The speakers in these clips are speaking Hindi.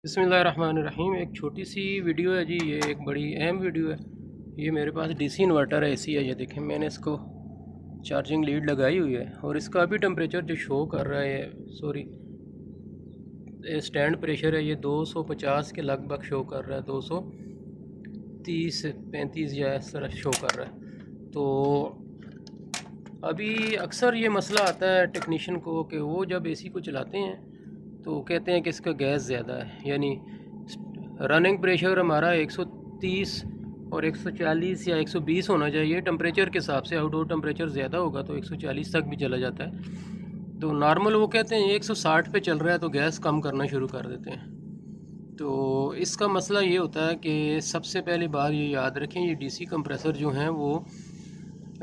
बिस्मिल्लाहिर्रहमानिर्रहीम। एक छोटी सी वीडियो है जी, ये एक बड़ी अहम वीडियो है। ये मेरे पास डीसी इन्वर्टर है, एसी है। ये देखें, मैंने इसको चार्जिंग लीड लगाई हुई है और इसका अभी टेम्परेचर जो शो कर रहा है, सॉरी, स्टैंड प्रेशर है, ये 250 के लगभग शो कर रहा है, 230 35 या इस तरह शो कर रहा है। तो अभी अक्सर ये मसला आता है टेक्नीशियन को कि वो जब एसी को चलाते हैं तो कहते हैं कि इसका गैस ज़्यादा है, यानी रनिंग प्रेशर हमारा 130 और 140 या 120 होना चाहिए टेम्परेचर के हिसाब से। आउटडोर टेम्परेचर ज़्यादा होगा तो 140 तक भी चला जाता है। तो नॉर्मल वो कहते हैं 160 पे चल रहा है तो गैस कम करना शुरू कर देते हैं। तो इसका मसला ये होता है कि सबसे पहली बात ये याद रखें, ये डीसी कंप्रेसर जो हैं वो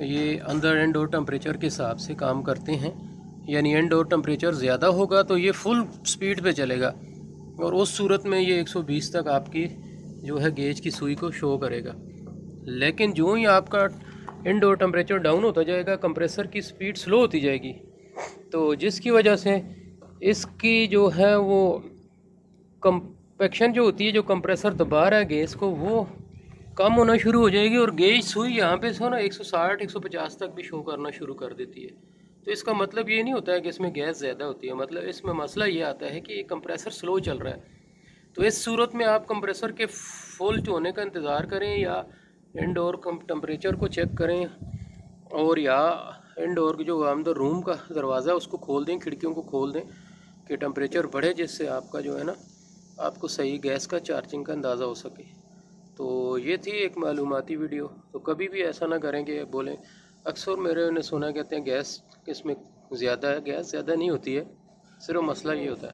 ये अंदर इंडोर टेम्परेचर के हिसाब से काम करते हैं। यानी इंडोर टेम्परेचर ज़्यादा होगा तो ये फुल स्पीड पे चलेगा और उस सूरत में ये 120 तक आपकी जो है गेज की सुई को शो करेगा। लेकिन जो ही आपका इंडोर टेम्परेचर डाउन होता जाएगा, कंप्रेसर की स्पीड स्लो होती जाएगी, तो जिसकी वजह से इसकी जो है वो कंपैक्शन जो होती है, जो कंप्रेसर दबा रहा है गैस को, वो कम होना शुरू हो जाएगी और गेज सुई यहाँ पे सो ना 160 150 तक भी शो करना शुरू कर देती है। तो इसका मतलब ये नहीं होता है कि इसमें गैस ज़्यादा होती है, मतलब इसमें मसला ये आता है कि कंप्रेसर स्लो चल रहा है। तो इस सूरत में आप कंप्रेसर के फुल होने का इंतज़ार करें या इंडोर टेम्परेचर को चेक करें, और या इंडोर जो अंदर रूम का दरवाज़ा है उसको खोल दें, खिड़कियों को खोल दें कि टेम्परेचर बढ़े, जिससे आपका जो है ना आपको सही गैस का चार्जिंग का अंदाज़ा हो सके। तो ये थी एक मालूमाती वीडियो। तो कभी भी ऐसा ना करें कि बोलें, अक्सर मेरे ने सुना कहते हैं गैस इसमें ज़्यादा है, गैस ज़्यादा नहीं होती है, सिर्फ मसला ये होता है।